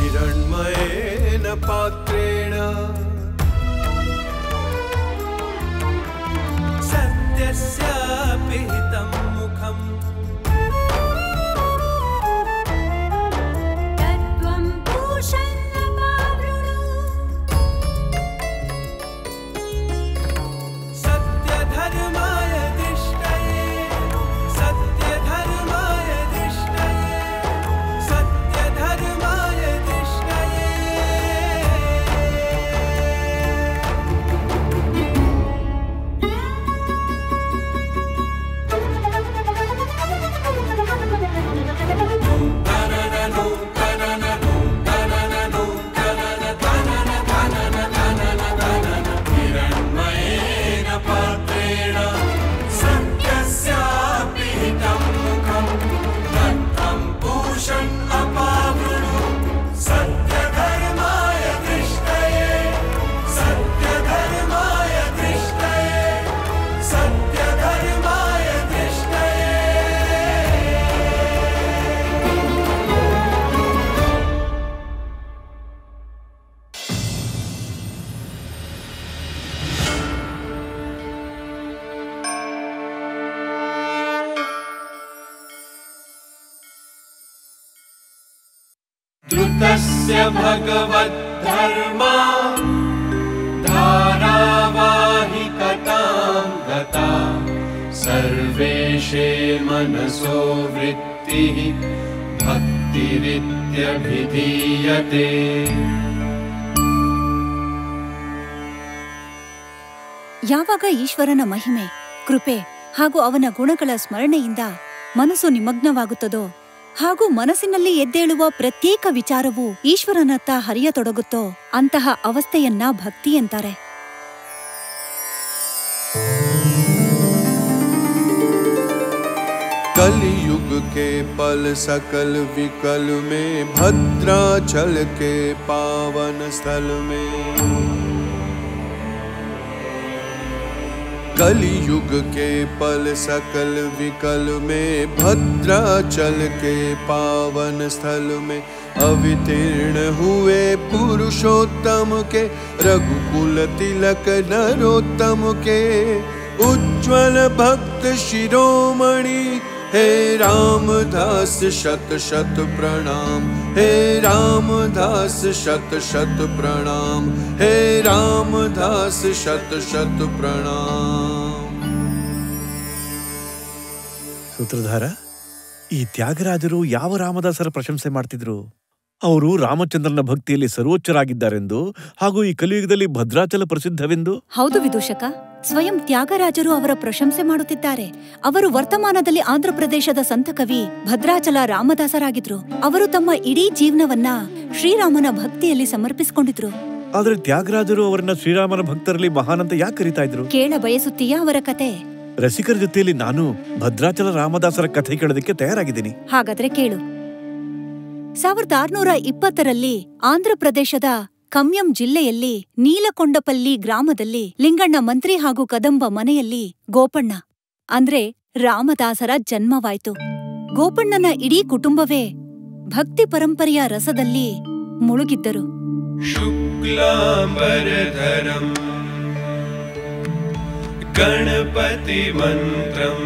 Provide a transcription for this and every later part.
हिरण्मयेन पात्रेण सत्यस्य पिहितं मुखम् तत्त्वं पूषन्नपावृणु सत्यधर्माय दिष्टये सत्यधर्माय दिष्टये सत्यधर्माय दिष्टये हिरण्मयेन पात्रेण सत्यस्य पिहितं मुखम् तत्त्वं पूषन् अपावृणु सत्यधर्माय दृष्टये सत्यधर्माय दृष्टये सत्यधर्माय दृष्टये धृतस्य भगवद्धर्मा धारावाहिकतां गता सर्वेषे मनसो वृत्तिः भक्तिरित्यभिधीयते ಯಾವಾಗ ಈಶ್ವರನ ಮಹಿಮೆ ಕೃಪೆ ಹಾಗೂ ಅವನ ಗುಣಗಳ ಸ್ಮರಣೆಯಿಂದ ಮನಸ್ಸು ನಿಮಗ್ನವಾಗುತ್ತದೋ ಹಾಗೂ ಮನಸ್ಸಿನಲ್ಲಿ ಎದ್ದೇಳುವ ಪ್ರತ್ಯೇಕ ವಿಚಾರವು ಈಶ್ವರನತ್ತ ಹರಿಯತೊಡಗುತ್ತೋ ಅಂತಹ ಅವಸ್ಥೆಯನ್ನ ಭಕ್ತಿ ಎಂತಾರೆ. कलयुग के पल सकल विकल में भद्राचल के पावन स्थल में कलयुग के पल सकल विकल में भद्राचल के पावन स्थल में अवतीर्ण हुए पुरुषोत्तम के रघुकुल तिलक नरोत्तम के उज्ज्वल भक्त शिरोमणि हे रामदास शत शत प्रणाम हे रामदास शत शत प्रणाम हे रामदास शत शत प्रणाम. ಸೂತ್ರಧಾರ, ಈ ತ್ಯಾಗರಾಜರು ಯಾವ ರಾಮದಾಸರ ಪ್ರಶಂಸೆ ಮಾಡ್ತಿದ್ರು? ಅವರು ರಾಮಚಂದ್ರನ ಭಕ್ತಿಯಲ್ಲಿ ಸರ್ವೋಚ್ಚರಾಗಿದ್ದಾರೆಂದು ಹಾಗೂ ಈ ಕಲಿಯುಗದಲ್ಲಿ ಭದ್ರಾಚಲ ಪ್ರಸಿದ್ಧವೆಂದು. ಹೌದು ವಿದೂಷಕ, ಸ್ವಯಂ ತ್ಯಾಗರಾಜರು ಅವರ ಪ್ರಶಂಸೆ ಮಾಡುತ್ತಿದ್ದಾರೆ. ಅವರು ವರ್ತಮಾನದಲ್ಲಿ ಆಂಧ್ರಪ್ರದೇಶದ ಸಂತಕವಿ ಭದ್ರಾಚಲ ರಾಮದಾಸರಾಗಿದ್ರು. ಅವರು ತಮ್ಮ ಇಡೀ ಜೀವನವನ್ನ ಶ್ರೀರಾಮನ ಭಕ್ತಿಯಲ್ಲಿ ಸಮರ್ಪಿಸಿಕೊಂಡಿದ್ರು. ಆದ್ರೆ ತ್ಯಾಗರಾಜರು ಅವರನ್ನ ಶ್ರೀರಾಮನ ಭಕ್ತರಲ್ಲಿ ಮಹಾನ್ ಅಂತ ಯಾಕೆ ಕರೀತಾ ಇದ್ರು? ಕೇಳ ಬಯಸುತ್ತೀಯಾ ಅವರ ಕತೆ? ರಸಿಕರ ಜೊತೆಯಲ್ಲಿ ನಾನು ಭದ್ರಾಚಲ ರಾಮದಾಸರ ಕಥೆ ಕೇಳೋದಕ್ಕೆ ತಯಾರಾಗಿದ್ದೀನಿ. ಹಾಗಾದ್ರೆ ಕೇಳು. 1620ರಲ್ಲಿ ಆಂಧ್ರಪ್ರದೇಶದ ಕಮ್ಯಂ ಜಿಲ್ಲೆಯಲ್ಲಿ ನೀಲಕೊಂಡಪಲ್ಲಿ ಗ್ರಾಮದಲ್ಲಿ ಲಿಂಗಣ್ಣ ಮಂತ್ರಿ ಹಾಗೂ ಕದಂಬ ಮನೆಯಲ್ಲಿ ಗೋಪಣ್ಣ ಅಂದ್ರೆ ರಾಮದಾಸರ ಜನ್ಮವಾಯ್ತು. ಗೋಪಣ್ಣನ ಇಡೀ ಕುಟುಂಬವೇ ಭಕ್ತಿ ಪರಂಪರೆಯ ರಸದಲ್ಲಿ ಮುಳುಗಿದ್ದರು. ಶುಕ್ಲಾಂಬರಧರಂ ಗಣಪತಿ ಮಂತ್ರಂ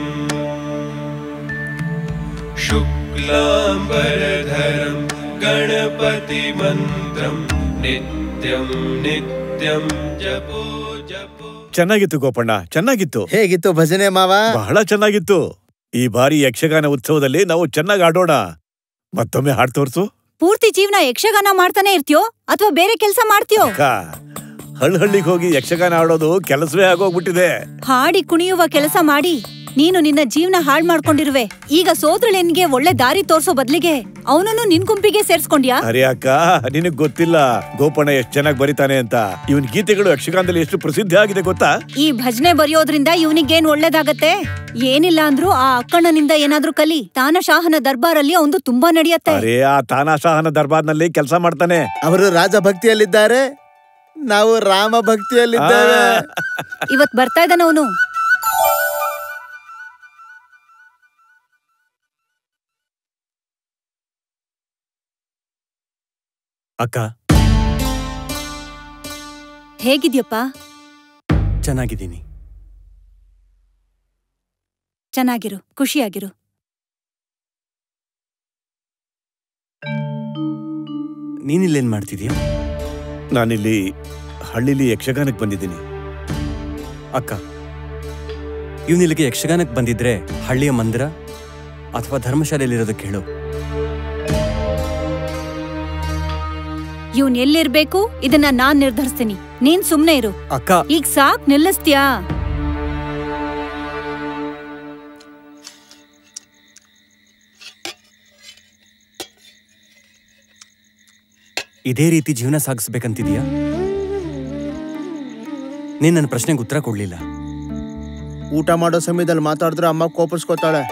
ಶುಕ್ಲಾಂಬರಧರಂ ಗಣಪತಿ ಮಂತ್ರಂ ನಿತ್ಯಂ ನಿತ್ಯಂ ಜಪೋ ಜಪೋ. ಚೆನ್ನಾಗಿತ್ತು ಗೋಪಣ್ಣ, ಚೆನ್ನಾಗಿತ್ತು. ಹೇಗಿತ್ತು ಭಜನೆ ಮಾವ? ಬಹಳ ಚೆನ್ನಾಗಿತ್ತು. ಈ ಬಾರಿ ಯಕ್ಷಗಾನ ಉತ್ಸವದಲ್ಲಿ ನಾವು ಚೆನ್ನಾಗಿ ಆಡೋಣ. ಮತ್ತೊಮ್ಮೆ ಹಾಡ್ ತೋರ್ಸು. ಪೂರ್ತಿ ಜೀವನ ಯಕ್ಷಗಾನ ಮಾಡ್ತಾನೆ ಇರ್ತೀಯೋ ಅಥವಾ ಬೇರೆ ಕೆಲಸ ಮಾಡ್ತೀಯೋ? ಹಳ್ಳಿಗೆ ಹೋಗಿ ಯಕ್ಷಗಾನ ಆಡೋದು ಕೆಲಸವೇ ಆಗೋಗ್ಬಿಟ್ಟಿದೆ. ಹಾಡಿ ಕುಣಿಯುವ ಕೆಲಸ ಮಾಡಿ ನೀನು ನಿನ್ನ ಜೀವನ ಹಾಳ್ ಮಾಡ್ಕೊಂಡಿರುವೆ. ಈಗ ಸೋದರಳಿಯನ್ಗೆ ಒಳ್ಳೆ ದಾರಿ ತೋರ್ಸೋ ಬದ್ಲಿಗೆ ಅವನನ್ನು ನಿನ್ ಗುಂಪಿಗೆ ಸೇರ್ಸ್ಕೊಂಡ್ಯಾ? ಅರೆ ಅಕ್ಕ, ನಿನಗ್ ಗೊತ್ತಿಲ್ಲ ಗೋಪಣ್ಣ ಎಷ್ಟ್ ಚೆನ್ನಾಗಿ ಬರೀತಾನೆ ಅಂತ. ಇವನ್ ಗೀತೆಗಳು ಯಕ್ಷಗಾನದಲ್ಲಿ ಎಷ್ಟು ಪ್ರಸಿದ್ಧಿ ಆಗಿದೆ ಗೊತ್ತಾ? ಈ ಭಜನೆ ಬರೆಯೋದ್ರಿಂದ ಇವನಿಗೇನ್ ಒಳ್ಳೇದಾಗತ್ತೆ? ಏನಿಲ್ಲ ಅಂದ್ರೂ ಆ ಅಕ್ಕಣ್ಣನಿಂದ ಏನಾದ್ರೂ ಕಲಿ. ತಾನಶಾಹನ ದರ್ಬಾರಲ್ಲಿ ಅವನು ತುಂಬಾ ನಡೆಯತ್ತೆ. ಅರೆ ಆ ತಾನಾಶಾಹನ ದರ್ಬಾರ್ನಲ್ಲಿ ಕೆಲಸ ಮಾಡ್ತಾನೆ. ಅವರು ರಾಜಭಕ್ತಿಯಲ್ಲಿದ್ದಾರೆ, ನಾವು ರಾಮ ಭಕ್ತಿಯಲ್ಲಿದ್ದೇವೆ. ಇವತ್ ಬರ್ತಾ ಇದ್ದಾನೆ ಅವನು. ಅಕ್ಕ, ಹೇಗಿದ್ಯಪ್ಪ? ಚೆನ್ನಾಗಿದ್ದೀನಿ. ಚೆನ್ನಾಗಿರು, ಖುಷಿಯಾಗಿರು. ನೀನಿಲ್ಲೇನ್ ಮಾಡ್ತಿದೀಯ? ನಾನಿಲ್ಲಿ ಹಳ್ಳಿಲಿ ಯಕ್ಷಗಾನಕ್ಕೆ ಬಂದಿದ್ದೀನಿ. ಅಕ್ಕ, ಇವನಿಲ್ಲಿಗೆ ಯಕ್ಷಗಾನಕ್ಕೆ ಬಂದಿದ್ರೆ ಹಳ್ಳಿಯ ಮಂದಿರ ಅಥವಾ ಧರ್ಮಶಾಲೆಯಲ್ಲಿರೋದಕ್ಕೆ ಹೇಳು. ಇವನ್ ಎಲ್ಲಿರ್ಬೇಕು ಇದನ್ನ ನಾನ್ ನಿರ್ಧರಿಸ್ತೀನಿ. ನೀನ್ ಸುಮ್ನೆ ಇರು. ಅಕ್ಕ, ಈಗ ಸಾಕ್, ನಿಲ್ಲಿಸ್ತೀಯಾ? ಇದೇ ರೀತಿ ಜೀವನ ಸಾಗಿಸ್ಬೇಕಂತಿದೀಯಾ? ನೀನ್ ನನ್ನ ಪ್ರಶ್ನೆಗೆ ಉತ್ತರ ಕೊಡ್ಲಿಲ್ಲ. ಊಟ ಮಾಡೋ ಸಮಯದಲ್ಲಿ ಮಾತಾಡಿದ್ರೆ ಅಮ್ಮ ಕೋಪಿಸ್ಕೋತಾಳೆ.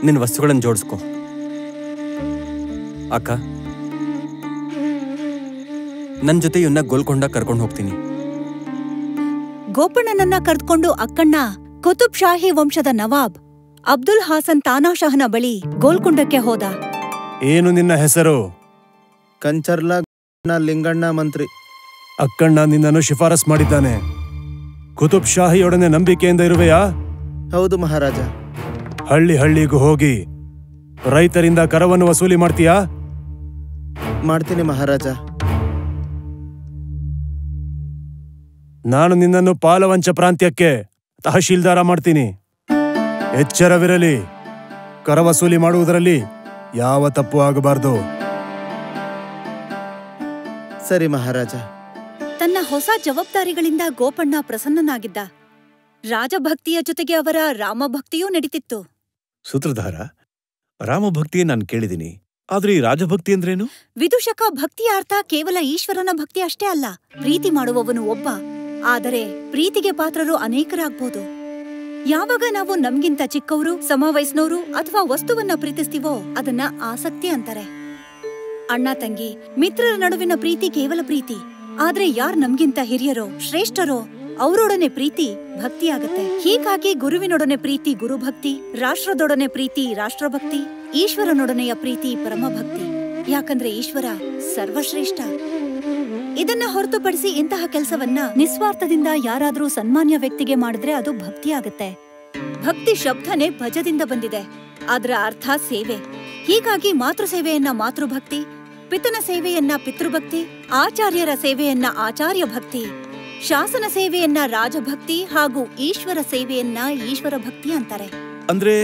ನಿನ್ನ ವಸ್ತುಗಳನ್ನು ಜೋಡಿಸ್ಕೊ. ಅಕ್ಕ, ನನ್ನ ಜೊತೆ ಇವನ್ನ ಗೋಲ್ಕೊಂಡ ಕರ್ಕೊಂಡು ಹೋಗ್ತೀನಿ. ಗೋಪಣ್ಣನನ್ನ ಕರೆದುಕೊಂಡು ಅಕ್ಕಣ್ಣ ಕುತುಬ್ ಶಾಹಿ ವಂಶದ ನವಾಬ್ ಅಬ್ದುಲ್ ಹಾಸನ್ ತಾನಾಶಾಹನ ಬಳಿ ಗೋಲ್ಕೊಂಡಕ್ಕೆ ಹೋದ. ಏನು ನಿನ್ನ ಹೆಸರು? ಕಂಚರ್ಲ ಲಿಂಗಣ್ಣ ಮಂತ್ರಿ. ಅಕ್ಕಣ್ಣ ನಿನ್ನನ್ನು ಶಿಫಾರಸ್ ಮಾಡಿದ್ದಾನೆ. ಕುತುಬ್ ಶಾಹಿಯೊಡನೆ ನಂಬಿಕೆಯಿಂದ ಇರುವೆಯಾ? ಹೌದು ಮಹಾರಾಜ. ಹಳ್ಳಿ ಹಳ್ಳಿಗೂ ಹೋಗಿ ರೈತರಿಂದ ಕರವನ್ನು ವಸೂಲಿ ಮಾಡ್ತೀಯಾ? ಮಾಡ್ತೀನಿ ಮಹಾರಾಜ. ನಾನು ನಿನ್ನನ್ನು ಪಾಲವಂಚ ಪ್ರಾಂತ್ಯಕ್ಕೆ ತಹಶೀಲ್ದಾರ ಮಾಡ್ತೀನಿ. ಎಚ್ಚರವಿರಲಿ, ಕರ ವಸೂಲಿ ಮಾಡುವುದರಲ್ಲಿ ಯಾವ ತಪ್ಪು ಆಗಬಾರದು. ಸರಿ ಮಹಾರಾಜ. ತನ್ನ ಹೊಸ ಜವಾಬ್ದಾರಿಗಳಿಂದ ಗೋಪಣ್ಣ ಪ್ರಸನ್ನನಾಗಿದ್ದ. ರಾಜಭಕ್ತಿಯ ಜೊತೆಗೆ ಅವರ ರಾಮಭಕ್ತಿಯೂ ನಡೀತಿತ್ತು. ಸೂತ್ರಧಾರ, ರಾಮಭಕ್ತಿ ನಾನು ಕೇಳಿದ್ದೀನಿ, ಆದ್ರೆ ಈ ರಾಜಭಕ್ತಿ ಅಂದ್ರೇನು? ವಿದೂಷಕ, ಭಕ್ತಿಯ ಅರ್ಥ ಕೇವಲ ಈಶ್ವರನ ಭಕ್ತಿ ಅಷ್ಟೇ ಅಲ್ಲ. ಪ್ರೀತಿ ಮಾಡುವವನು ಒಬ್ಬ, ಆದರೆ ಪ್ರೀತಿಗೆ ಪಾತ್ರರು ಅನೇಕರಾಗ್ಬೋದು. ಯಾವಾಗ ನಾವು ನಮ್ಗಿಂತ ಚಿಕ್ಕವರು, ಸಮವಯಸ್ನವರು ಅಥವಾ ವಸ್ತುವನ್ನ ಪ್ರೀತಿಸ್ತೀವೋ ಅದನ್ನ ಆಸಕ್ತಿ ಅಂತಾರೆ. ಅಣ್ಣ ತಂಗಿ, ಮಿತ್ರರ ನಡುವಿನ ಪ್ರೀತಿ ಕೇವಲ ಪ್ರೀತಿ. ಆದ್ರೆ ಯಾರ್ ನಮ್ಗಿಂತ ಹಿರಿಯರೋ, ಶ್ರೇಷ್ಠರೋ ಅವರೊಡನೆ ಪ್ರೀತಿ ಭಕ್ತಿಯಾಗತ್ತೆ. ಹೀಗಾಗಿ ಗುರುವಿನೊಡನೆ ಪ್ರೀತಿ ಗುರುಭಕ್ತಿ, ರಾಷ್ಟ್ರದೊಡನೆ ಪ್ರೀತಿ ರಾಷ್ಟ್ರಭಕ್ತಿ, ಈಶ್ವರನೊಡನೆಯ ಪ್ರೀತಿ ಪರಮಭಕ್ತಿ. ಯಾಕಂದ್ರೆ ಈಶ್ವರ ಸರ್ವಶ್ರೇಷ್ಠ. ಇದನ್ನ ಹೊರತುಪಡಿಸಿ ಇಂತಹ ಕೆಲಸವನ್ನ ನಿಸ್ವಾರ್ಥದಿಂದ ಯಾರಾದ್ರೂ ಸನ್ಮಾನ್ಯ ವ್ಯಕ್ತಿಗೆ ಮಾಡಿದ್ರೆ ಅದು ಭಕ್ತಿಯಾಗತ್ತೆ. ಭಕ್ತಿ ಶಬ್ದನೇ ಭಜದಿಂದ ಬಂದಿದೆ. ಅದರ ಅರ್ಥ ಸೇವೆ. ಹೀಗಾಗಿ ಮಾತೃ ಸೇವೆಯನ್ನ ಮಾತೃಭಕ್ತಿ, ಪಿತನ ಸೇವೆಯನ್ನ ಪಿತೃಭಕ್ತಿ, ಆಚಾರ್ಯರ ಸೇವೆಯನ್ನ ಆಚಾರ್ಯ ಭಕ್ತಿ, ಶಾಸನ ಸೇವೆಯನ್ನ ರಾಜಭಕ್ತಿ ಹಾಗೂ ಈಶ್ವರ ಸೇವೆಯನ್ನ ಈಶ್ವರ ಭಕ್ತಿ ಅಂತಾರೆ. ಅಂದ್ರೆ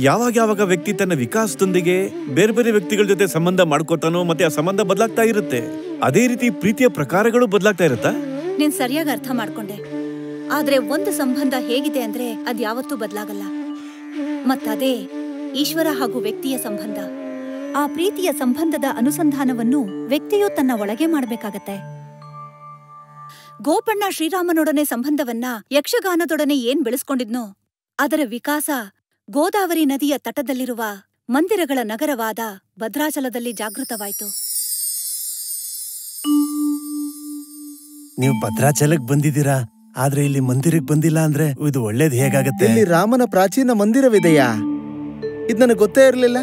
ಯಾವಾಗ ವ್ಯಕ್ತಿ ತನ್ನ ವಿಕಾಸದೊಂದಿಗೆ ಬೇರೆ ಬೇರೆ ವ್ಯಕ್ತಿಗಳ ಜೊತೆ ಸಂಬಂಧ ಮಾಡ್ಕೋತಾನೋ ಮತ್ತೆ ಆ ಸಂಬಂಧ ಬದಲಾಗ್ತಾ ಇರುತ್ತೆ, ಅದೇ ರೀತಿ ಪ್ರೀತಿಯ ಪ್ರಕಾರಗಳು ಬದಲಾಗ್ತಾ ಇರುತ್ತಾ? ನೀನ್ ಸರಿಯಾಗಿ ಅರ್ಥ ಮಾಡ್ಕೊಂಡೆ. ಆದ್ರೆ ಒಂದು ಸಂಬಂಧ ಹೇಗಿದೆ ಅಂದ್ರೆ ಅದ್ಯಾವತ್ತೂ ಬದಲಾಗಲ್ಲ. ಮತ್ತದೇ ಈಶ್ವರ ಹಾಗೂ ವ್ಯಕ್ತಿಯ ಸಂಬಂಧ. ಆ ಪ್ರೀತಿಯ ಸಂಬಂಧದ ಅನುಸಂಧಾನವನ್ನು ವ್ಯಕ್ತಿಯು ತನ್ನ ಒಳಗೆ ಮಾಡಬೇಕಾಗತ್ತೆ. ಗೋಪಣ್ಣ ಶ್ರೀರಾಮನೊಡನೆ ಸಂಬಂಧವನ್ನ ಯಕ್ಷಗಾನದೊಡನೆ ಏನ್ ಬೆಳೆಸ್ಕೊಂಡಿದ್ನೋ ಅದರ ವಿಕಾಸ ಗೋದಾವರಿ ನದಿಯ ತಟದಲ್ಲಿರುವ ಮಂದಿರಗಳ ನಗರವಾದ ಭದ್ರಾಚಲದಲ್ಲಿ ಜಾಗೃತವಾಯಿತು. ನೀವು ಭದ್ರಾಚಲಕ್ಕೆ ಬಂದಿದ್ದೀರಾ, ಆದ್ರೆ ಇಲ್ಲಿ ಮಂದಿರಕ್ಕೆ ಬಂದಿಲ್ಲ ಅಂದ್ರೆ ಇದು ಒಳ್ಳೇದು ಹೇಗಾಗತ್ತೆ? ಇಲ್ಲಿ ರಾಮನ ಪ್ರಾಚೀನ ಮಂದಿರವಿದೆಯಾ? ಇದು ನನಗೆ ಗೊತ್ತೇ ಇರಲಿಲ್ಲ.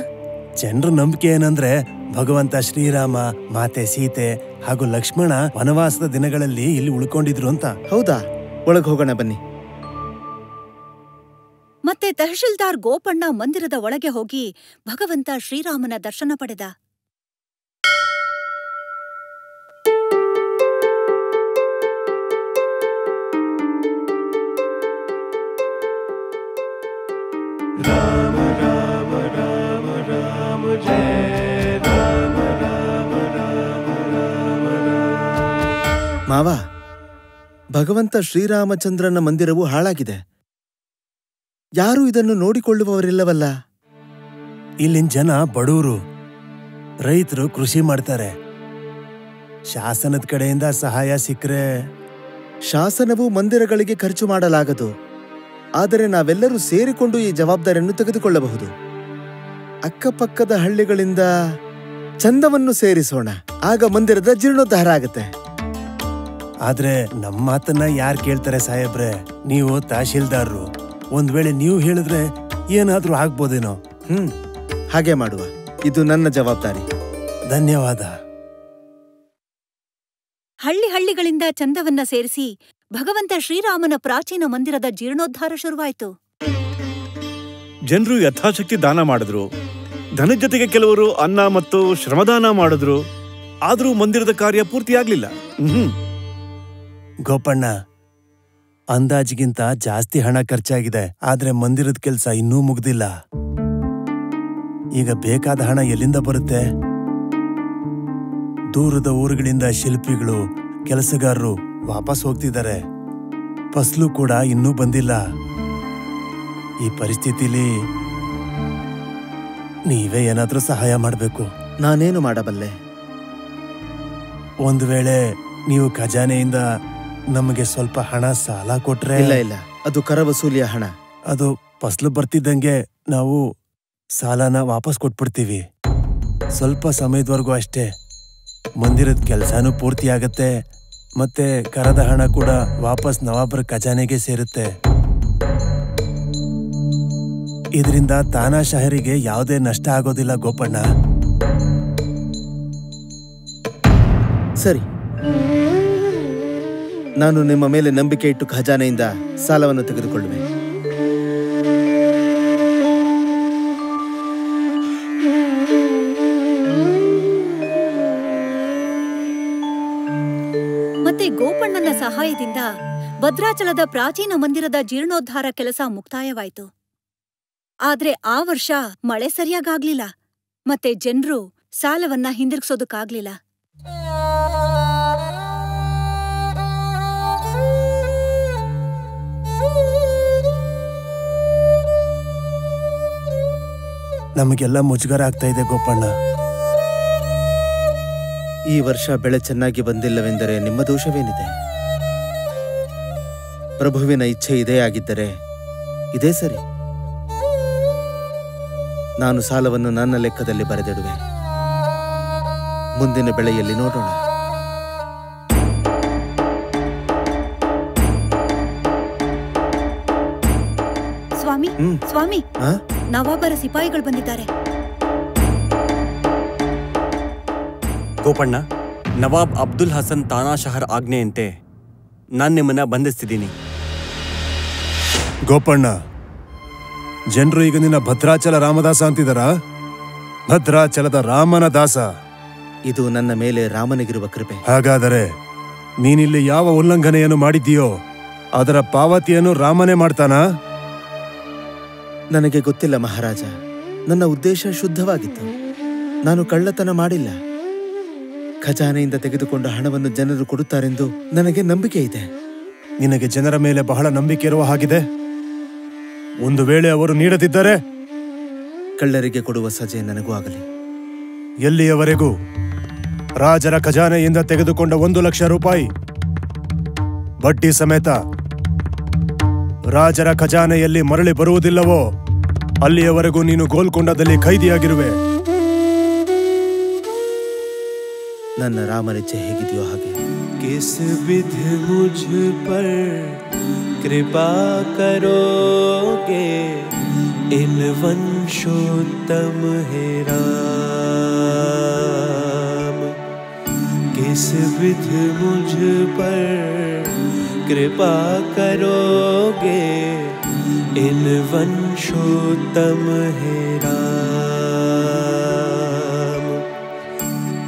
ಜನರ ನಂಬಿಕೆ ಏನಂದ್ರೆ ಭಗವಂತ ಶ್ರೀರಾಮ, ಮಾತೆ ಸೀತೆ ಹಾಗೂ ಲಕ್ಷ್ಮಣ ವನವಾಸದ ದಿನಗಳಲ್ಲಿ ಇಲ್ಲಿ ಉಳ್ಕೊಂಡಿದ್ರು ಅಂತ. ಹೌದಾ? ಒಳಗೆ ಹೋಗೋಣ ಬನ್ನಿ. ಮತ್ತೆ ತಹಶೀಲ್ದಾರ್ ಗೋಪಣ್ಣ ಮಂದಿರದ ಒಳಗೆ ಹೋಗಿ ಭಗವಂತ ಶ್ರೀರಾಮನ ದರ್ಶನ ಪಡೆದ. ರಾಮ ರಾಮ ರಾಮ ರಾಮ ಜಯ ರಾಮ ರಾಮ ರಾಮ ರಾಮ ರಾಮ. ಮಾವ, ಭಗವಂತ ಶ್ರೀರಾಮಚಂದ್ರನ ಮಂದಿರವು ಹಾಳಾಗಿದೆ. ಯಾರೂ ಇದನ್ನು ನೋಡಿಕೊಳ್ಳುವವರಿಲ್ಲವಲ್ಲ. ಇಲ್ಲಿನ ಜನ ಬಡವರು, ರೈತರು ಕೃಷಿ ಮಾಡ್ತಾರೆ. ಶಾಸನದ ಕಡೆಯಿಂದ ಸಹಾಯ ಸಿಕ್ಕರೆ. ಶಾಸನವು ಮಂದಿರಗಳಿಗೆ ಖರ್ಚು ಮಾಡಲಾಗದು, ಆದರೆ ನಾವೆಲ್ಲರೂ ಸೇರಿಕೊಂಡು ಈ ಜವಾಬ್ದಾರಿಯನ್ನು ತೆಗೆದುಕೊಳ್ಳಬಹುದು. ಅಕ್ಕಪಕ್ಕದ ಹಳ್ಳಿಗಳಿಂದ ಚಂದವನ್ನು ಸೇರಿಸೋಣ, ಆಗ ಮಂದಿರದ ಜೀರ್ಣೋದ್ಧಾರ ಆಗತ್ತೆ. ಆದ್ರೆ ನಮ್ಮ ಮಾತನ್ನ ಯಾರು ಕೇಳ್ತಾರೆ ಸಾಹೇಬ್ರೆ? ನೀವು ತಹಶೀಲ್ದಾರರು, ಒಂದ್ ವೇಳೆ ನೀವು ಹೇಳಿದ್ರೆ ಏನಾದ್ರೂ ಆಗ್ಬೋದೇನೋ. ಹಾಗೆ ಮಾಡುವ, ಇದು ನನ್ನ ಜವಾಬ್ದಾರಿ. ಧನ್ಯವಾದ. ಹಳ್ಳಿಗಳಿಂದ ಚಂದವನ್ನ ಸೇರಿಸಿ ಭಗವಂತ ಶ್ರೀರಾಮನ ಪ್ರಾಚೀನ ಮಂದಿರದ ಜೀರ್ಣೋದ್ಧಾರ ಶುರುವಾಯಿತು. ಜನರು ಯಥಾಶಕ್ತಿ ದಾನ ಮಾಡಿದ್ರು. ಧನದ ಜೊತೆಗೆ ಕೆಲವರು ಅನ್ನ ಮತ್ತು ಶ್ರಮದಾನ ಮಾಡಿದ್ರು. ಆದ್ರೂ ಮಂದಿರದ ಕಾರ್ಯ ಪೂರ್ತಿಯಾಗ್ಲಿಲ್ಲ. ಗೋಪಣ್ಣ, ಅಂದಾಜಿಗಿಂತ ಜಾಸ್ತಿ ಹಣ ಖರ್ಚಾಗಿದೆ, ಆದ್ರೆ ಮಂದಿರದ ಕೆಲ್ಸ ಇನ್ನೂ ಮುಗ್ದಿಲ್ಲ. ಈಗ ಬೇಕಾದ ಹಣ ಎಲ್ಲಿಂದ ಬರುತ್ತೆ? ದೂರದ ಊರುಗಳಿಂದ ಶಿಲ್ಪಿಗಳು, ಕೆಲಸಗಾರರು ವಾಪಸ್ ಹೋಗ್ತಿದ್ದಾರೆ. ಫಸಲು ಕೂಡ ಇನ್ನೂ ಬಂದಿಲ್ಲ. ಈ ಪರಿಸ್ಥಿತಿಲಿ ನೀವೇ ಏನಾದ್ರೂ ಸಹಾಯ ಮಾಡಬೇಕು. ನಾನೇನು ಮಾಡಬಲ್ಲೆ? ಒಂದು ವೇಳೆ ನೀವು ಖಜಾನೆಯಿಂದ ನಮಗೆ ಸ್ವಲ್ಪ ಹಣ ಸಾಲ ಕೊಟ್ರೆ. ಇಲ್ಲ, ಅದು ಕರ ವಸೂಲಿಯ ಹಣ. ಅದು ಫಸಲು ಬರ್ತಿದ್ದಂಗೆ ನಾವು ಸಾಲನ ವಾಪಸ್ ಕೊಟ್ಬಿಡ್ತೀವಿ. ಸ್ವಲ್ಪ ಸಮಯದವರೆಗೂ ಅಷ್ಟೇ. ಮಂದಿರದ ಕೆಲಸನೂ ಪೂರ್ತಿ ಆಗತ್ತೆ, ಮತ್ತೆ ಕರದ ಹಣ ಕೂಡ ವಾಪಸ್ ನವಾಬರ ಖಜಾನೆಗೆ ಸೇರುತ್ತೆ. ಇದರಿಂದ ತಾನಾಶಾಹರಿಗೆ ಯಾವುದೇ ನಷ್ಟ ಆಗೋದಿಲ್ಲ ಗೋಪಣ್ಣ. ಸರಿ, ನಾನು ನಿಮ್ಮ ಮೇಲೆ ನಂಬಿಕೆ ಇಟ್ಟು ಖಜಾನೆಯಿಂದ ಸಾಲವನ್ನು ತೆಗೆದುಕೊಳ್ಳುವೆ. ಮತ್ತೆ ಗೋಪಣ್ಣನ ಸಹಾಯದಿಂದ ಭದ್ರಾಚಲದ ಪ್ರಾಚೀನ ಮಂದಿರದ ಜೀರ್ಣೋದ್ಧಾರ ಕೆಲಸ ಮುಕ್ತಾಯವಾಯಿತು. ಆದ್ರೆ ಆ ವರ್ಷ ಮಳೆ ಸರಿಯಾಗಾಗ್ಲಿಲ್ಲ, ಮತ್ತೆ ಜನರು ಸಾಲವನ್ನ ಹಿಂದಿರುಗಿಸೋದಕ್ಕಾಗ್ಲಿಲ್ಲ. ನಮಗೆಲ್ಲ ಮುಜುಗರ ಆಗ್ತಾ ಇದೆ ಗೋಪಣ್ಣ. ಈ ವರ್ಷ ಬೆಳೆ ಚೆನ್ನಾಗಿ ಬಂದಿಲ್ಲವೆಂದರೆ ನಿಮ್ಮ ದೋಷವೇನಿದೆ? ಪ್ರಭುವಿನ ಇಚ್ಛೆ ಇದೇ ಆಗಿದ್ದರೆ ಇದೇ ಸರಿ. ನಾನು ಸಾಲವನ್ನು ನನ್ನ ಲೆಕ್ಕದಲ್ಲಿ ಬರೆದಿಡುವೆ. ಮುಂದಿನ ಬೆಳೆಯಲ್ಲಿ ನೋಡೋಣ. ಸ್ವಾಮಿ, ನವಾಬರ ಸಿಪಾಯಿಗಳು ಬಂದಿದ್ದಾರೆ. ಗೋಪಣ್ಣ, ನವಾಬ್ ಅಬ್ದುಲ್ ಹಸನ್ ತಾನಾಶಹರ್ ಆಜ್ಞೆಯಂತೆ ನಾನ್ ನಿಮ್ಮನ್ನ ಬಂಧಿಸ್ತಿದ್ದೀನಿ. ಗೋಪಣ್ಣ, ಜನರು ಈಗ ನಿನ್ನ ಭದ್ರಾಚಲ ರಾಮದಾಸ ಅಂತಿದಾರ? ಭದ್ರಾಚಲದ ರಾಮನ ದಾಸ. ಇದು ನನ್ನ ಮೇಲೆ ರಾಮನಿಗಿರುವ ಕೃಪೆ. ಹಾಗಾದರೆ ನೀನಿಲ್ಲಿ ಯಾವ ಉಲ್ಲಂಘನೆಯನ್ನು ಮಾಡಿದ್ದೀಯೋ ಅದರ ಪಾವತಿಯನ್ನು ರಾಮನೇ ಮಾಡ್ತಾನಾ? ನನಗೆ ಗೊತ್ತಿಲ್ಲ ಮಹಾರಾಜ. ನನ್ನ ಉದ್ದೇಶ ಶುದ್ಧವಾಗಿತ್ತು. ನಾನು ಕಳ್ಳತನ ಮಾಡಿಲ್ಲ. ಖಜಾನೆಯಿಂದ ತೆಗೆದುಕೊಂಡ ಹಣವನ್ನು ಜನರು ಕೊಡುತ್ತಾರೆಂದು ನನಗೆ ನಂಬಿಕೆ ಇದೆ. ನಿನಗೆ ಜನರ ಮೇಲೆ ಬಹಳ ನಂಬಿಕೆ ಇರುವ ಹಾಗಿದೆ. ಒಂದು ವೇಳೆ ಅವರು ನೀಡದಿದ್ದರೆ? ಕಳ್ಳರಿಗೆ ಕೊಡುವ ಸಜೆ ನನಗೂ ಆಗಲಿ. ಎಲ್ಲಿಯವರೆಗೂ ರಾಜರ ಖಜಾನೆಯಿಂದ ತೆಗೆದುಕೊಂಡ 1,00,000 ರೂಪಾಯಿ ಬಡ್ಡಿ ಸಮೇತ ರಾಜರ ಖಜಾನೆಯಲ್ಲಿ ಮರಳಿ ಬರುವುದಿಲ್ಲವೋ ಅಲ್ಲಿಯವರೆಗೂ ನೀನು ಗೋಲ್ಕೊಂಡದಲ್ಲಿ ಖೈದಿಯಾಗಿರುವೆ. ನನ್ನ ರಾಮನಿಚ್ಛೆ ಹೇಗಿದೆಯೋ ಹಾಗೆ. किस विध मुझ पर कृपा करोगे, इन वंशोत्तम हे राम। किस विध मुझ पर कृपा करोगे, इन वंशोत्तम हे राम।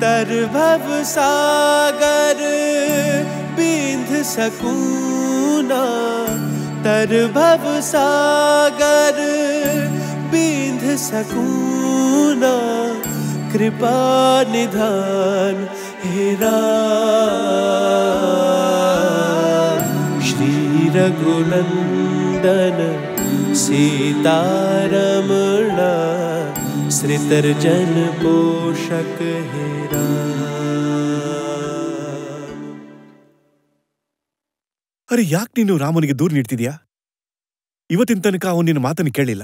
तर भव सागर बिंध सकूना, तर भव सागर बिंध सकूना, कृपा निधान हे राम। श्री रघुनंदन सीतारमण श्रितर्जन पोषक हे राम। ಅರೆ, ಯಾಕೆ ನೀನು ರಾಮನಿಗೆ ದೂರ ನೀಡ್ತಿದ್ಯಾ? ಇವತ್ತಿನ ತನಕ ಅವನು ನಿನ್ನ ಮಾತನ್ನು ಕೇಳಿಲ್ಲ.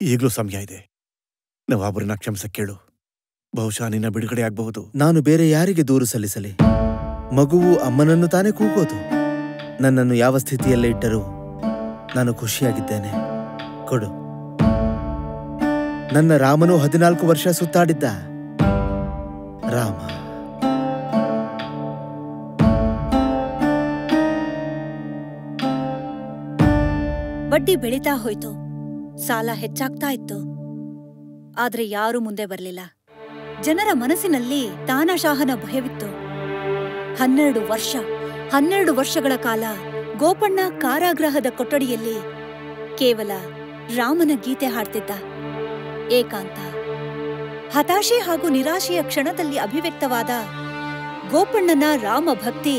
ಈಗಲೂ ಸಮಯ ಇದೆ. ನವಾಬರನ್ನ ಕ್ಷಮಿಸ ಕೇಳು. ಬಹುಶಃ ನಿನ್ನ ಬಿಡುಗಡೆ ಆಗಬಹುದು. ನಾನು ಬೇರೆ ಯಾರಿಗೆ ದೂರು ಸಲ್ಲಿಸಲಿ? ಮಗುವು ಅಮ್ಮನನ್ನು ತಾನೇ ಕೂಗೋದು. ನನ್ನನ್ನು ಯಾವ ಸ್ಥಿತಿಯಲ್ಲೇ ಇಟ್ಟರೂ ನಾನು ಖುಷಿಯಾಗಿದ್ದೇನೆ. ಕೊಡು. ನನ್ನ ರಾಮನು 14 ವರ್ಷ ಸುತ್ತಾಡಿದ್ದ. ರಾಮ. ಬಡ್ಡಿ ಬೆಳೀತಾ ಹೋಯ್ತು. ಸಾಲ ಹೆಚ್ಚಾಗ್ತಾ ಇತ್ತು. ಆದ್ರೆ ಯಾರೂ ಮುಂದೆ ಬರಲಿಲ್ಲ. ಜನರ ಮನಸ್ಸಿನಲ್ಲಿ ತಾನಾಶಾಹನ ಭಯವಿತ್ತು. 12 ವರ್ಷಗಳ ಕಾಲ ಗೋಪಣ್ಣ ಕಾರಾಗೃಹದ ಕೊಠಡಿಯಲ್ಲಿ ಕೇವಲ ರಾಮನ ಗೀತೆ ಹಾಡ್ತಿದ್ದ. ಏಕಾಂತ, ಹತಾಶೆ ಹಾಗೂ ನಿರಾಶೆಯ ಕ್ಷಣದಲ್ಲಿ ಅಭಿವ್ಯಕ್ತವಾದ ಗೋಪಣ್ಣನ ರಾಮ ಭಕ್ತಿ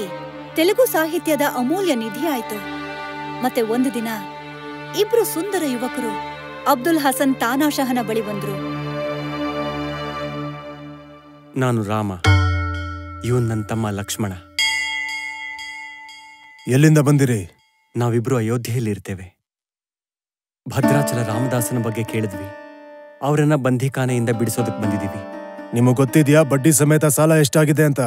ತೆಲುಗು ಸಾಹಿತ್ಯದ ಅಮೂಲ್ಯ ನಿಧಿಯಾಯಿತು. ಮತ್ತೆ ಒಂದು ದಿನ ಇಬ್ರು ಸುಂದರ ಯುವಕರು ಅಬ್ದುಲ್ ಹಸನ್ ತಾನಾಶಹನ ಬಳಿ ಬಂದ್ರು. ನಾನು ರಾಮ, ಇವನ್ ನನ್ನ ತಮ್ಮ ಲಕ್ಷ್ಮಣ. ಎಲ್ಲಿಂದ ಬಂದಿರಿ? ನಾವಿಬ್ರು ಅಯೋಧ್ಯೆಯಲ್ಲಿರ್ತೇವೆ. ಭದ್ರಾಚಲ ರಾಮದಾಸನ ಬಗ್ಗೆ ಕೇಳಿದ್ವಿ. ಅವರನ್ನ ಬಂಧಿಖಾನೆಯಿಂದ ಬಿಡಿಸೋದಕ್ಕೆ ಬಂದಿದ್ದೀವಿ. ನಿಮಗೆ ಗೊತ್ತಿದ್ಯಾ ಬಡ್ಡಿ ಸಮೇತ ಸಾಲ ಎಷ್ಟಾಗಿದೆ ಅಂತ?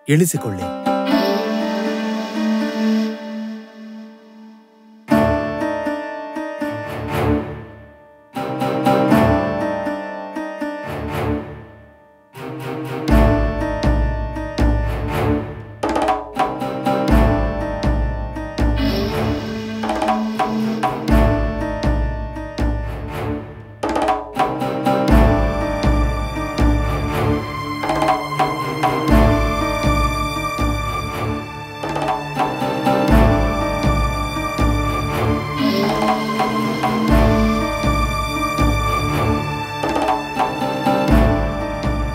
ಎಣಿಸಿಕೊಳ್ಳಿ.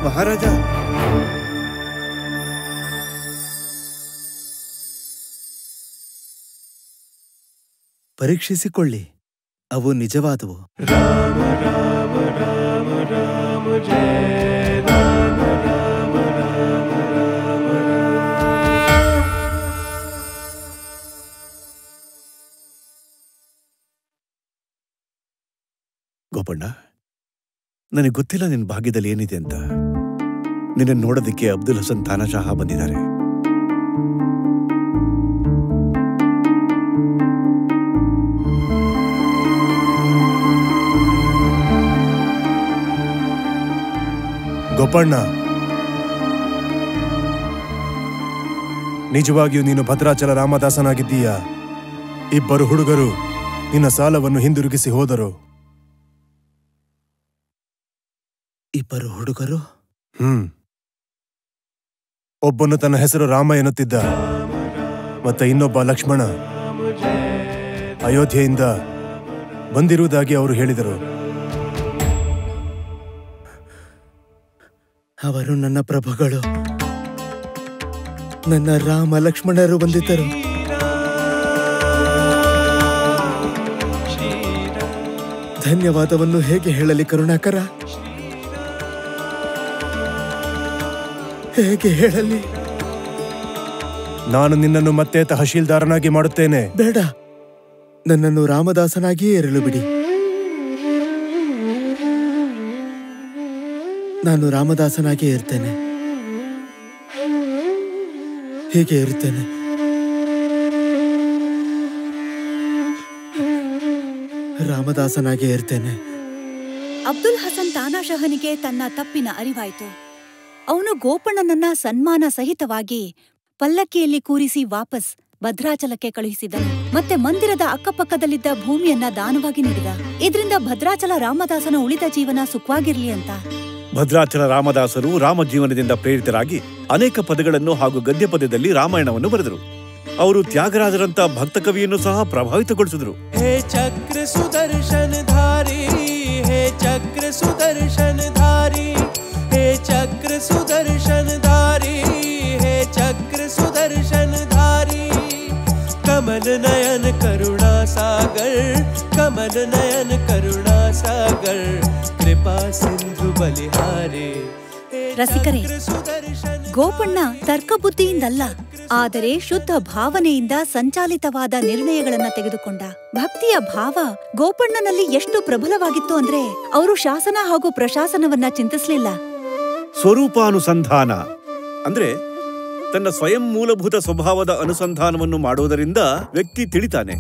ಮಹಾರಾಜ, ಪರೀಕ್ಷಿಸಿಕೊಳ್ಳಿ, ಅವು ನಿಜವಾದವು. ರಾಮ ರಾಮ ರಾಮ ರಾಮ ಜಯ ರಾಮ ರಾಮ ರಾಮ ರಾಮ ರಾಮ. ಗೋಪಣ್ಣ, ನನಗೆ ಗೊತ್ತಿಲ್ಲ ನಿನ್ನ ಭಾಗ್ಯದಲ್ಲಿ ಏನಿದೆ ಅಂತ. ನಿನ್ನ ನೋಡೋದಕ್ಕೆ ಅಬ್ದುಲ್ ಹಸನ್ ತಾನಾಶಾಹ ಬಂದಿದ್ದಾರೆ. ಗೋಪಣ್ಣ, ನಿಜವಾಗಿಯೂ ನೀನು ಭದ್ರಾಚಲ ರಾಮದಾಸನಾಗಿದ್ದೀಯಾ? ಇಬ್ಬರು ಹುಡುಗರು ನಿನ್ನ ಸಾಲವನ್ನು ಹಿಂದಿರುಗಿಸಿ ಹೋದರು. ಇಬ್ಬರು ಹುಡುಗರು? ಒಬ್ಬನು ತನ್ನ ಹೆಸರು ರಾಮ ಎನ್ನುತ್ತಿದ್ದ, ಮತ್ತೆ ಇನ್ನೊಬ್ಬ ಲಕ್ಷ್ಮಣ ಅಯೋಧ್ಯೆಯಿಂದ ಬಂದಿರುವುದಾಗಿ ಅವರು ಹೇಳಿದರು. ಅವರು ನನ್ನ ಪ್ರಭುಗಳು. ನನ್ನ ರಾಮ ಲಕ್ಷ್ಮಣರು ಬಂದಿದ್ದರು. ಧನ್ಯವಾದವನ್ನು ಹೇಗೆ ಹೇಳಲಿ ಕರುಣಾಕರ? ಹೇಗೆ ಹೇಳಲಿ? ನಾನು ನಿನ್ನನ್ನು ಮತ್ತೆ ತಹಶೀಲ್ದಾರನಾಗಿ ಮಾಡುತ್ತೇನೆ. ಬೇಡ, ನನ್ನನ್ನು ರಾಮದಾಸನಾಗಿಯೇ ಇರಲು ಬಿಡಿ. ನಾನು ರಾಮದಾಸನಾಗಿಯೇ ಇರ್ತೇನೆ. ಹೀಗೆ ಇರುತ್ತೇನೆ. ರಾಮದಾಸನಾಗಿಯೇ ಇರ್ತೇನೆ. ಅಬ್ದುಲ್ ಹಸನ್ ತಾನಾಶಹನಿಗೆ ತನ್ನ ತಪ್ಪಿನ ಅರಿವಾಯಿತು. ಅವನು ಗೋಪಣ್ಣನನ್ನ ಸನ್ಮಾನ ಸಹಿತವಾಗಿ ಪಲ್ಲಕ್ಕಿಯಲ್ಲಿ ಕೂರಿಸಿ ವಾಪಸ್ ಭದ್ರಾಚಲಕ್ಕೆ ಕಳುಹಿಸಿದನು. ಮತ್ತೆ ಮಂದಿರದ ಅಕ್ಕಪಕ್ಕದಲ್ಲಿದ್ದ ಭೂಮಿಯನ್ನ ದಾನವಾಗಿ ನೀಡಿದ. ಇದರಿಂದ ಭದ್ರಾಚಲ ರಾಮದಾಸನ ಉಳಿದ ಜೀವನ ಸುಖವಾಗಿರ್ಲಿ ಅಂತ. ಭದ್ರಾಚಲ ರಾಮದಾಸರು ರಾಮ ಜೀವನದಿಂದ ಪ್ರೇರಿತರಾಗಿ ಅನೇಕ ಪದಗಳನ್ನು ಹಾಗೂ ಗದ್ಯ ಪದ್ಯದಲ್ಲಿ ರಾಮಾಯಣವನ್ನು ಬರೆದರು. ಅವರು ತ್ಯಾಗರಾಜರಂತ ಭಕ್ತ ಕವಿಯನ್ನು ಸಹ ಪ್ರಭಾವಿತಗೊಳಿಸಿದರು. ಹೇ ಚಕ್ರ ಸುದರ್ಶನ ಧಾರಿ, ಹೇ ಚಕ್ರ ಸುದರ್ಶನ ಧಾರಿ, ಹೇ ಚಕ್ರ ಸುದರ್ಶನ ಧಾರಿ, ಹೇ ಚಕ್ರ ಸುದರ್ಶನ कमल नयन करुणा सागर, कमल नयन करुणा सागर, कृपा सिंधु बलिहारे। ರಸಿಕರೇ, ಗೋಪಣ್ಣ ತರ್ಕಬುದ್ಧಿಯಿಂದಲ್ಲ, ಆದರೆ ಶುದ್ಧ ಭಾವನೆಯಿಂದ ಸಂಚಾಲಿತವಾದ ನಿರ್ಣಯಗಳನ್ನ ತೆಗೆದುಕೊಂಡ. ಭಕ್ತಿಯ ಭಾವ ಗೋಪಣ್ಣನಲ್ಲಿ ಎಷ್ಟು ಪ್ರಬಲವಾಗಿತ್ತು ಅಂದ್ರೆ ಅವರು ಶಾಸನ ಹಾಗೂ ಪ್ರಶಾಸನವನ್ನ ಚಿಂತಿಸಲಿಲ್ಲ. ಸ್ವರೂಪಾನುಸಂಧಾನ ಅಂದ್ರೆ ತನ್ನ ಸ್ವಯಂ ಮೂಲಭೂತ ಸ್ವಭಾವದ ಅನುಸಂಧಾನವನ್ನು ಮಾಡುವುದರಿಂದ ವ್ಯಕ್ತಿ ತಿಳಿತಾನೆ.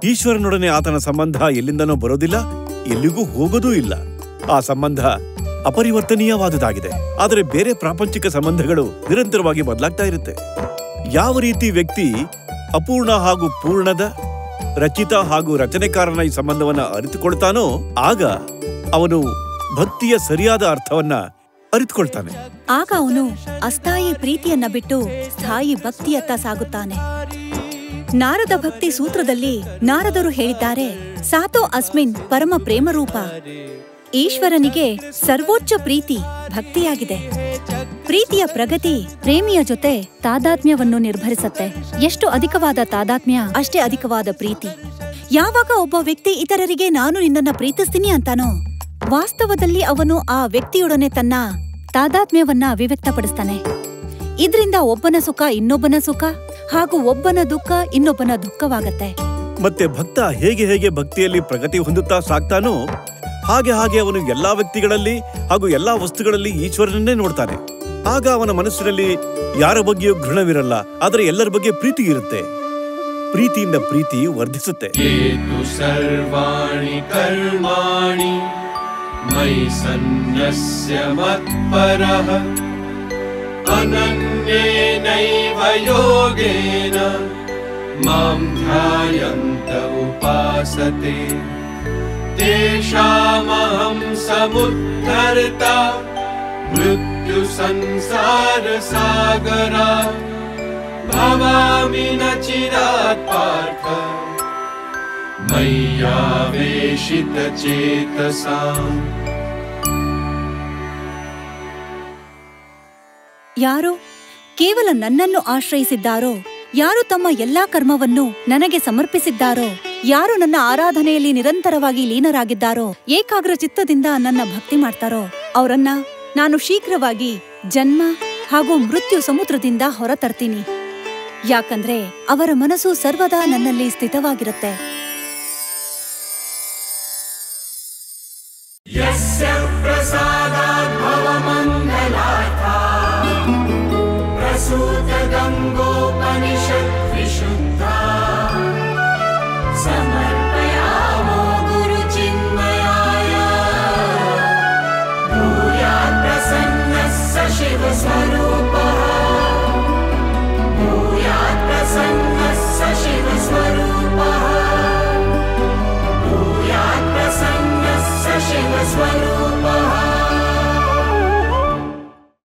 ಈಶ್ವರನೊಡನೆ ಆತನ ಸಂಬಂಧ ಎಲ್ಲಿಂದನೋ ಬರೋದಿಲ್ಲ, ಎಲ್ಲಿಗೂ ಹೋಗೋದೂ ಇಲ್ಲ. ಆ ಸಂಬಂಧ ಅಪರಿವರ್ತನೀಯವಾದುದಾಗಿದೆ. ಆದರೆ ಬೇರೆ ಪ್ರಾಪಂಚಿಕ ಸಂಬಂಧಗಳು ನಿರಂತರವಾಗಿ ಬದಲಾಗ್ತಾ ಇರುತ್ತೆ. ಯಾವ ರೀತಿ ವ್ಯಕ್ತಿ ಅಪೂರ್ಣ ಹಾಗೂ ಪೂರ್ಣದ, ರಚಿತ ಹಾಗೂ ರಚನೆಕಾರನ ಈ ಸಂಬಂಧವನ್ನ ಅರಿತುಕೊಳ್ತಾನೋ ಆಗ ಅವನು ಭಕ್ತಿಯ ಸರಿಯಾದ ಅರ್ಥವನ್ನ ಅರಿತುಕೊಳ್ತಾನೆ. ಆಗ ಅವನು ಅಸ್ಥಾಯಿ ಪ್ರೀತಿಯನ್ನ ಬಿಟ್ಟು ಸ್ಥಾಯಿ ಭಕ್ತಿಯತ್ತ ಸಾಗುತ್ತಾನೆ. ನಾರದ ಭಕ್ತಿ ಸೂತ್ರದಲ್ಲಿ ನಾರದರು ಹೇಳಿದ್ದಾರೆ, ಸಾತೋ ಅಸ್ಮಿನ್ ಪರಮ ಪ್ರೇಮರೂಪ. ಈಶ್ವರನಿಗೆ ಸರ್ವೋಚ್ಚ ಪ್ರೀತಿ ಭಕ್ತಿಯಾಗಿದೆ. ಪ್ರೀತಿಯ ಪ್ರಗತಿ ಪ್ರೇಮಿಯ ಜೊತೆ ತಾದಾತ್ಮ್ಯವನ್ನು ನಿರ್ಭರಿಸುತ್ತೆ. ಎಷ್ಟು ಅಧಿಕವಾದ ತಾದಾತ್ಮ್ಯ ಅಷ್ಟೇ ಅಧಿಕವಾದ ಪ್ರೀತಿ. ಯಾವಾಗ ಒಬ್ಬ ವ್ಯಕ್ತಿ ಇತರರಿಗೆ ನಾನು ನಿನ್ನನ್ನ ಪ್ರೀತಿಸ್ತೀನಿ ಅಂತಾನೋ, ವಾಸ್ತವದಲ್ಲಿ ಅವನು ಆ ವ್ಯಕ್ತಿಯೊಡನೆ ತನ್ನ ತಾದಾತ್ಮ್ಯವನ್ನ ಅಭಿವ್ಯಕ್ತಪಡಿಸ್ತಾನೆ. ಇದರಿಂದ ಒಬ್ಬನ ಸುಖ ಇನ್ನೊಬ್ಬನ ಸುಖ ಹಾಗೂ ಒಬ್ಬನ ದುಃಖ ಇನ್ನೊಬ್ಬನ ದುಃಖವಾಗತ್ತೆ. ಮತ್ತೆ ಭಕ್ತ ಹೇಗೆ ಹೇಗೆ ಭಕ್ತಿಯಲ್ಲಿ ಪ್ರಗತಿ ಹೊಂದುತ್ತಾ ಸಾಕ್ತಾನೋ ಹಾಗೆ ಹಾಗೆ ಅವನು ಎಲ್ಲಾ ವ್ಯಕ್ತಿಗಳಲ್ಲಿ ಹಾಗೂ ಎಲ್ಲಾ ವಸ್ತುಗಳಲ್ಲಿ ಈಶ್ವರನನ್ನೇ ನೋಡ್ತಾನೆ. ಆಗ ಅವನ ಮನಸ್ಸಿನಲ್ಲಿ ಯಾರ ಬಗ್ಗೆಯೂ ಘೃಣವಿರಲ್ಲ, ಆದರೆ ಎಲ್ಲರ ಬಗ್ಗೆ ಪ್ರೀತಿ ಇರುತ್ತೆ. ಪ್ರೀತಿಯಿಂದ ಪ್ರೀತಿ ವರ್ಧಿಸುತ್ತೆ. ಸರ್ವಾಣಿ ಕರ್ಮಾಣಿ ಮಯಿ ಸನ್ಯಸ್ಯ ಮತ್ಪರಃ ಅನನ್ಯೇನೈವ ಯೋಗೇನ ಮಾಂ ಧ್ಯಾಯಂತ ಉಪಾಸತೆ ತೇಷಾಮಹಂ ಸಮುದ್ಧರ್ತಾ ಮೃತ್ಯು ಸಂಸಾರ ಸಾಗರಾತ್ ಭವಾಮಿ ನ ಚಿರಾತ್ ಪಾರ್ಥ ಮಯ್ಯಾವೇಶಿತ ಚೇತಸಾಂ. ಯಾರು ಕೇವಲ ನನ್ನನ್ನು ಆಶ್ರಯಿಸಿದ್ದಾರೋ, ಯಾರು ತಮ್ಮ ಎಲ್ಲಾ ಕರ್ಮವನ್ನು ನನಗೆ ಸಮರ್ಪಿಸಿದ್ದಾರೋ, ಯಾರು ನನ್ನ ಆರಾಧನೆಯಲ್ಲಿ ನಿರಂತರವಾಗಿ ಲೀನರಾಗಿದ್ದಾರೋ, ಏಕಾಗ್ರ ಚಿತ್ತದಿಂದ ನನ್ನ ಭಕ್ತಿ ಮಾಡ್ತಾರೋ ಅವರನ್ನ ನಾನು ಶೀಘ್ರವಾಗಿ ಜನ್ಮ ಹಾಗೂ ಮೃತ್ಯು ಸಮುದ್ರದಿಂದ ಹೊರತರ್ತೀನಿ. ಯಾಕಂದ್ರೆ ಅವರ ಮನಸ್ಸು ಸರ್ವದಾ ನನ್ನಲ್ಲಿ ಸ್ಥಿತವಾಗಿರುತ್ತೆ.